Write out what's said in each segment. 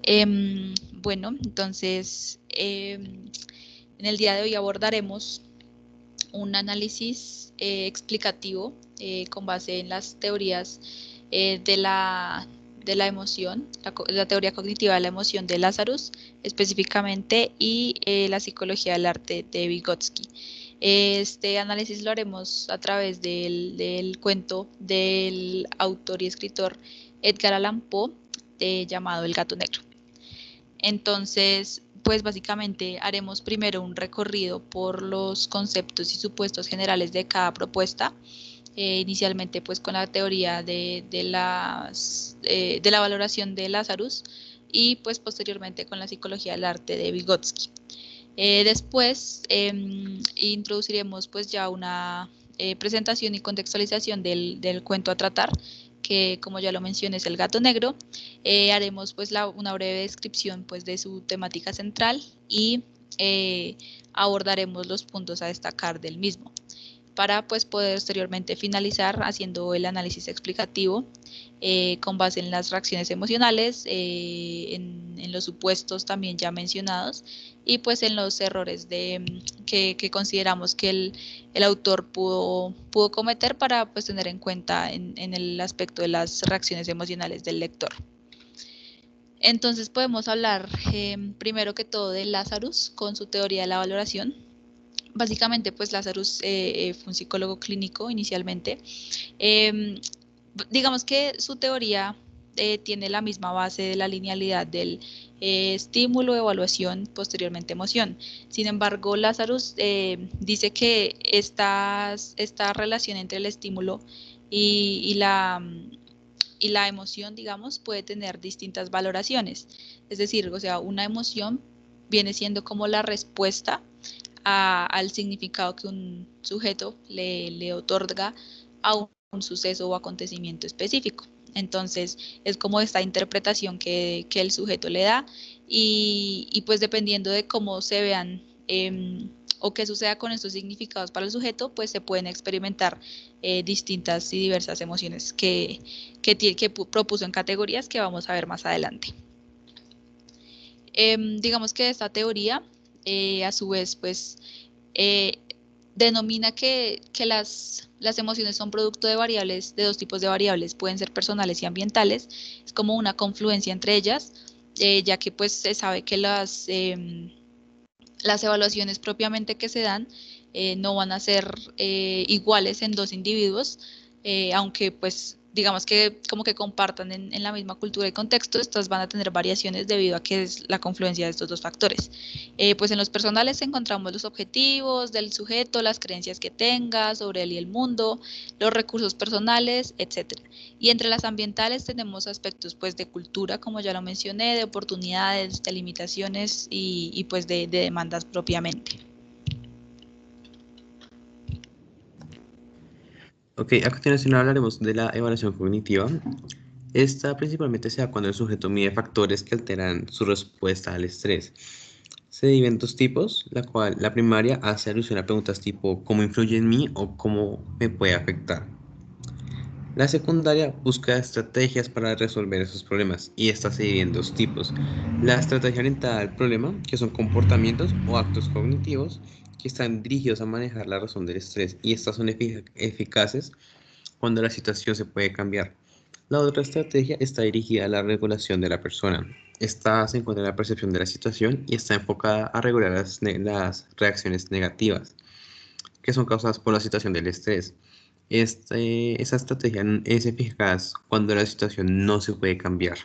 Bueno, entonces, en el día de hoy abordaremos un análisis explicativo con base en las teorías de la emoción, la teoría cognitiva de la emoción de Lazarus específicamente y la psicología del arte de Vygotsky. Este análisis lo haremos a través del cuento del autor y escritor Edgar Allan Poe llamado El gato negro. Entonces, pues básicamente haremos primero un recorrido por los conceptos y supuestos generales de cada propuesta, inicialmente pues con la teoría de la valoración de Lazarus y pues posteriormente con la psicología del arte de Vygotsky. Después introduciremos pues ya una presentación y contextualización del cuento a tratar, que como ya lo mencioné es El gato negro. Haremos pues una breve descripción pues de su temática central y abordaremos los puntos a destacar del mismo, para pues posteriormente finalizar haciendo el análisis explicativo con base en las reacciones emocionales, en los supuestos también ya mencionados y pues en los errores que consideramos que el autor pudo cometer para pues tener en cuenta en el aspecto de las reacciones emocionales del lector. Entonces podemos hablar primero que todo de Lazarus con su teoría de la valoración. Básicamente, pues Lazarus fue un psicólogo clínico inicialmente. Digamos que su teoría tiene la misma base de la linealidad del estímulo, evaluación, posteriormente emoción. Sin embargo, Lazarus dice que esta relación entre el estímulo y la emoción, digamos, puede tener distintas valoraciones. Es decir, o sea, una emoción viene siendo como la respuesta al significado que un sujeto le otorga a un suceso o acontecimiento específico. Entonces, es como esta interpretación que el sujeto le da y pues dependiendo de cómo se vean o qué suceda con estos significados para el sujeto, pues se pueden experimentar distintas y diversas emociones que propuso en categorías que vamos a ver más adelante. Digamos que esta teoría, a su vez, pues, denomina que las emociones son producto de variables, de dos tipos de variables, pueden ser personales y ambientales, es como una confluencia entre ellas, ya que pues se sabe que las evaluaciones propiamente que se dan no van a ser iguales en dos individuos, aunque pues digamos que como que compartan en la misma cultura y contexto, estas van a tener variaciones debido a que es la confluencia de estos dos factores. Pues en los personales encontramos los objetivos del sujeto, las creencias que tenga sobre él y el mundo, los recursos personales, etc. Y entre las ambientales tenemos aspectos pues de cultura, como ya lo mencioné, de oportunidades, de limitaciones y pues de demandas propiamente. Ok, a continuación hablaremos de la evaluación cognitiva. Esta principalmente se da cuando el sujeto mide factores que alteran su respuesta al estrés. Se divide en dos tipos, la primaria hace alusión a preguntas tipo ¿cómo influye en mí? O ¿cómo me puede afectar? La secundaria busca estrategias para resolver esos problemas y esta se divide en dos tipos. La estrategia orientada al problema, que son comportamientos o actos cognitivos que están dirigidos a manejar la razón del estrés y estas son eficaces cuando la situación se puede cambiar. La otra estrategia está dirigida a la regulación de la persona. Esta se encuentra en la percepción de la situación y está enfocada a regular las reacciones negativas que son causadas por la situación del estrés. Esa estrategia es eficaz cuando la situación no se puede cambiar.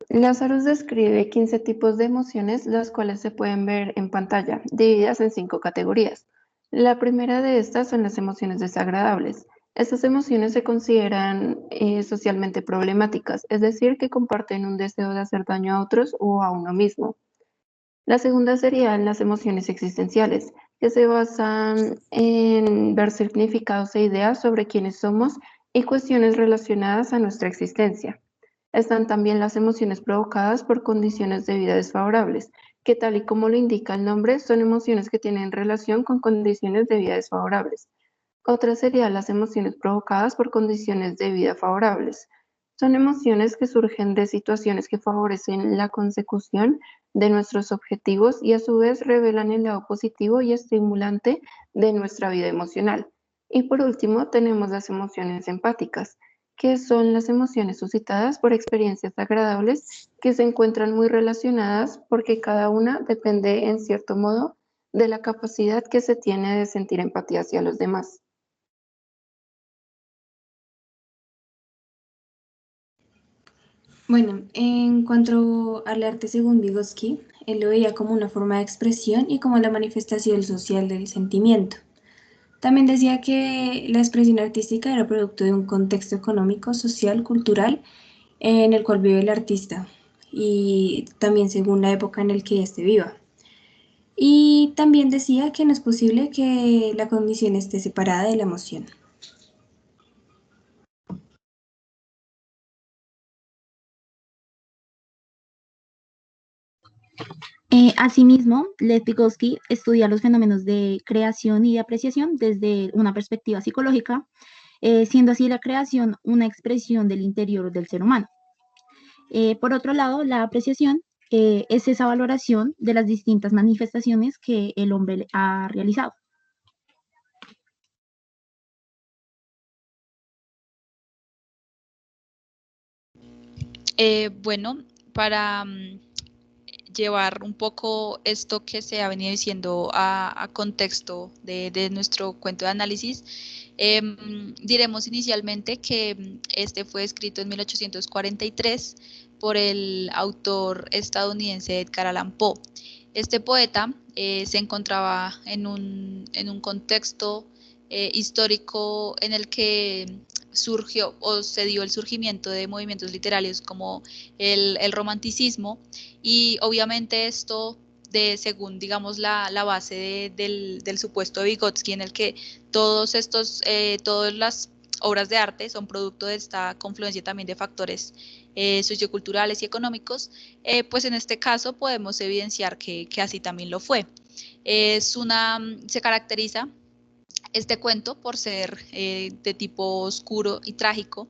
Lazarus describe 15 tipos de emociones, las cuales se pueden ver en pantalla, divididas en 5 categorías. La primera de estas son las emociones desagradables. Estas emociones se consideran socialmente problemáticas, es decir, que comparten un deseo de hacer daño a otros o a uno mismo. La segunda serían las emociones existenciales, que se basan en ver significados e ideas sobre quiénes somos y cuestiones relacionadas a nuestra existencia. Están también las emociones provocadas por condiciones de vida desfavorables, que tal y como lo indica el nombre, son emociones que tienen relación con condiciones de vida desfavorables. Otra serían las emociones provocadas por condiciones de vida favorables. Son emociones que surgen de situaciones que favorecen la consecución de nuestros objetivos y a su vez revelan el lado positivo y estimulante de nuestra vida emocional. Y por último, tenemos las emociones empáticas, que son las emociones suscitadas por experiencias agradables que se encuentran muy relacionadas porque cada una depende en cierto modo de la capacidad que se tiene de sentir empatía hacia los demás. Bueno, en cuanto al arte según Vygotsky, él lo veía como una forma de expresión y como la manifestación social del sentimiento. También decía que la expresión artística era producto de un contexto económico, social, cultural en el cual vive el artista y también según la época en la que éste viva. Y también decía que no es posible que la condición esté separada de la emoción. Asimismo, Lev Vygotsky estudia los fenómenos de creación y de apreciación desde una perspectiva psicológica, siendo así la creación una expresión del interior del ser humano. Por otro lado, la apreciación es esa valoración de las distintas manifestaciones que el hombre ha realizado. Bueno, para llevar un poco esto que se ha venido diciendo a contexto de nuestro cuento de análisis, diremos inicialmente que este fue escrito en 1843 por el autor estadounidense Edgar Allan Poe. Este poeta se encontraba en un contexto histórico en el que surgió o se dio el surgimiento de movimientos literarios como el romanticismo, y obviamente esto según digamos la base del supuesto de Vygotsky, en el que todas las obras de arte son producto de esta confluencia también de factores socioculturales y económicos, pues en este caso podemos evidenciar que así también lo fue. Se caracteriza este cuento por ser de tipo oscuro y trágico,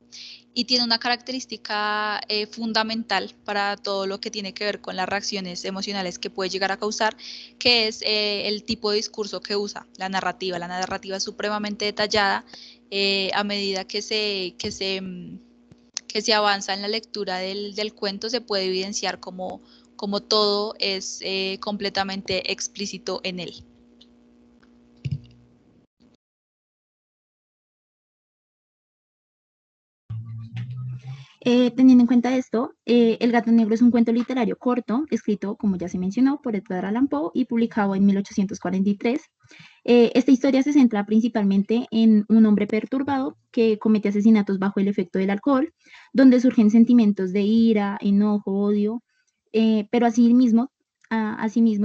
y tiene una característica fundamental para todo lo que tiene que ver con las reacciones emocionales que puede llegar a causar, que es el tipo de discurso que usa, la narrativa. La narrativa es supremamente detallada a medida que se avanza en la lectura del cuento. Se puede evidenciar como todo es completamente explícito en él. Teniendo en cuenta esto, El gato negro es un cuento literario corto, escrito, como ya se mencionó, por Edgar Allan Poe y publicado en 1843. Esta historia se centra principalmente en un hombre perturbado que comete asesinatos bajo el efecto del alcohol, donde surgen sentimientos de ira, enojo, odio, pero asimismo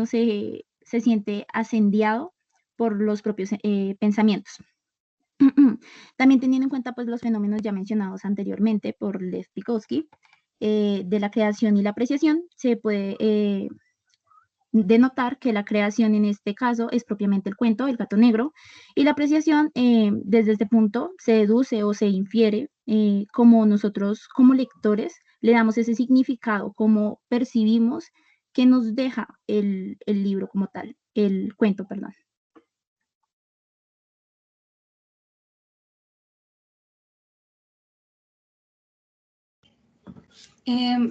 se siente asediado por los propios pensamientos. También teniendo en cuenta pues, los fenómenos ya mencionados anteriormente por Lev Vygotsky, de la creación y la apreciación, se puede denotar que la creación en este caso es propiamente el cuento, El gato negro, y la apreciación desde este punto se deduce o se infiere como nosotros como lectores le damos ese significado, como percibimos que nos deja el libro como tal, el cuento, perdón.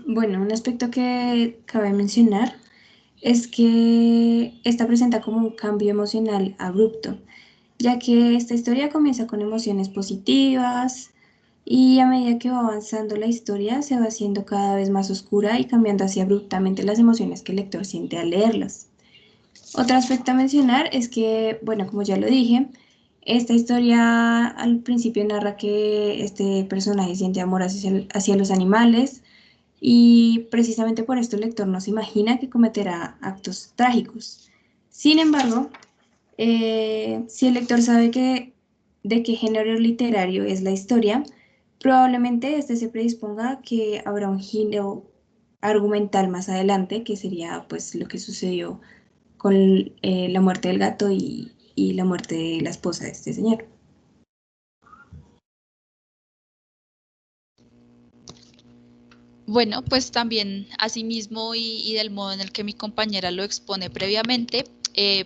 Bueno, un aspecto que cabe mencionar es que esta presenta como un cambio emocional abrupto, ya que esta historia comienza con emociones positivas y a medida que va avanzando la historia se va haciendo cada vez más oscura y cambiando así abruptamente las emociones que el lector siente al leerlas. Otro aspecto a mencionar es que, bueno, como ya lo dije, esta historia al principio narra que este personaje siente amor hacia los animales, y precisamente por esto el lector no se imagina que cometerá actos trágicos. Sin embargo, si el lector sabe de qué género literario es la historia, probablemente este se predisponga a que habrá un giro argumental más adelante, que sería pues lo que sucedió con la muerte del gato y la muerte de la esposa de este señor. Bueno, pues también asimismo y del modo en el que mi compañera lo expone previamente,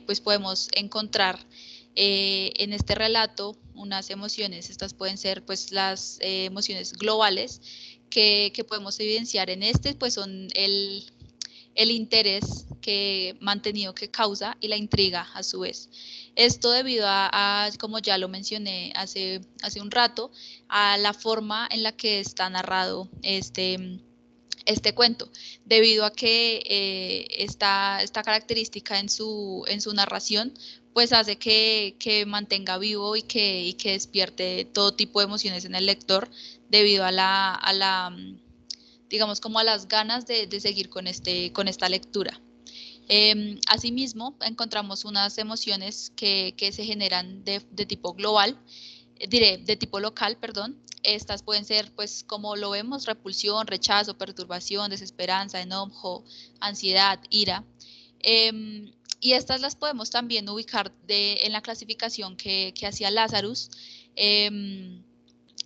pues podemos encontrar en este relato unas emociones. Estas pueden ser pues las emociones globales que podemos evidenciar en este, pues son el interés que mantenido que causa y la intriga a su vez. Esto debido como ya lo mencioné hace un rato, a la forma en la que está narrado este cuento, debido a que esta característica en su narración, pues hace que mantenga vivo y que despierte todo tipo de emociones en el lector, debido digamos, como a las ganas de seguir con esta lectura. Asimismo, encontramos unas emociones que se generan de tipo global, de tipo local, perdón. Estas pueden ser, pues, como lo vemos, repulsión, rechazo, perturbación, desesperanza, enojo, ansiedad, ira. Y estas las podemos también ubicar en la clasificación que hacía Lazarus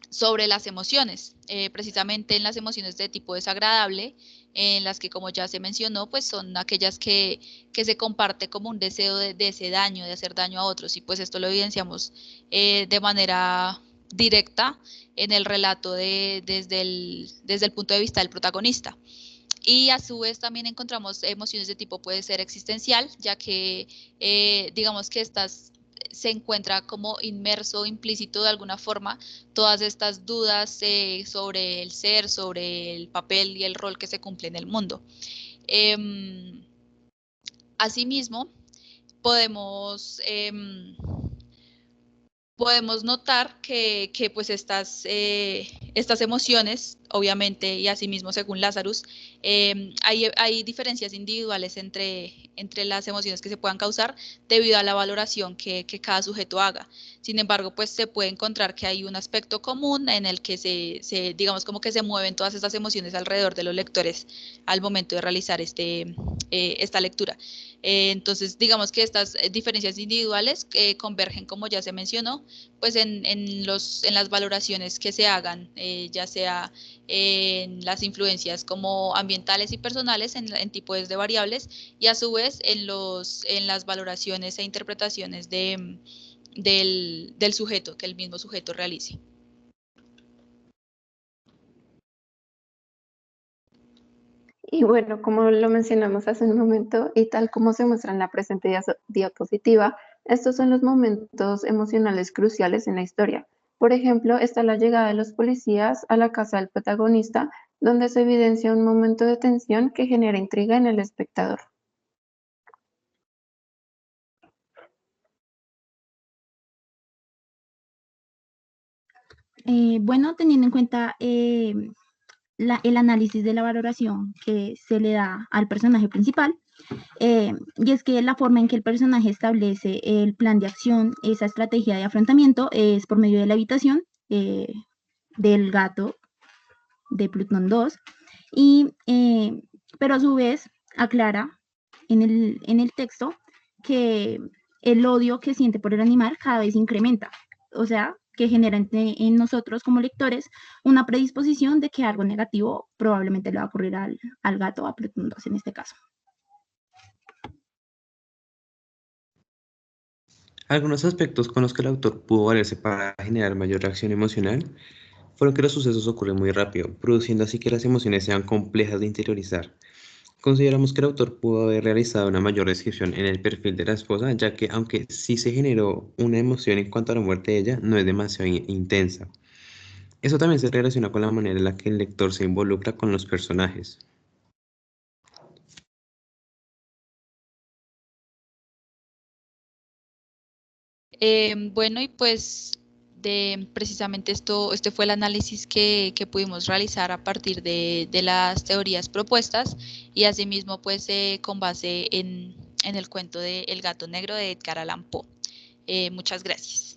sobre las emociones, precisamente en las emociones de tipo desagradable, en las que, como ya se mencionó, pues son aquellas que se comparte como un deseo de ese daño, de hacer daño a otros, y pues esto lo evidenciamos de manera directa en el relato desde el punto de vista del protagonista. Y a su vez también encontramos emociones de tipo puede ser existencial, ya que digamos que estas se encuentra como inmerso, implícito de alguna forma, todas estas dudas sobre el ser, sobre el papel y el rol que se cumple en el mundo. Asimismo, podemos podemos notar que pues estas emociones, obviamente, y asimismo según Lazarus, hay diferencias individuales entre las emociones que se puedan causar debido a la valoración que cada sujeto haga. Sin embargo, pues se puede encontrar que hay un aspecto común en el que digamos, como que se mueven todas estas emociones alrededor de los lectores al momento de realizar esta lectura. Entonces, digamos que estas diferencias individuales convergen, como ya se mencionó, pues en las valoraciones que se hagan, ya sea en las influencias como ambientales y personales, en tipos de variables, y a su vez en las valoraciones e interpretaciones del sujeto, que el mismo sujeto realice. Y bueno, como lo mencionamos hace un momento y tal como se muestra en la presente diapositiva, estos son los momentos emocionales cruciales en la historia. Por ejemplo, está la llegada de los policías a la casa del protagonista, donde se evidencia un momento de tensión que genera intriga en el espectador. Bueno, teniendo en cuenta el análisis de la valoración que se le da al personaje principal, y es que la forma en que el personaje establece el plan de acción, esa estrategia de afrontamiento, es por medio de la habitación del gato de Plutón 2, pero a su vez aclara en el texto que el odio que siente por el animal cada vez incrementa, o sea, que genera en nosotros como lectores una predisposición de que algo negativo probablemente le va a ocurrir al gato, a Plutón 2 en este caso. Algunos aspectos con los que el autor pudo valerse para generar mayor reacción emocional fueron que los sucesos ocurren muy rápido, produciendo así que las emociones sean complejas de interiorizar. Consideramos que el autor pudo haber realizado una mayor descripción en el perfil de la esposa, ya que aunque sí se generó una emoción en cuanto a la muerte de ella, no es demasiado intensa. Eso también se relaciona con la manera en la que el lector se involucra con los personajes. Bueno, y pues precisamente este fue el análisis que pudimos realizar a partir de las teorías propuestas y asimismo pues con base en el cuento de El gato negro de Edgar Allan Poe. Muchas gracias.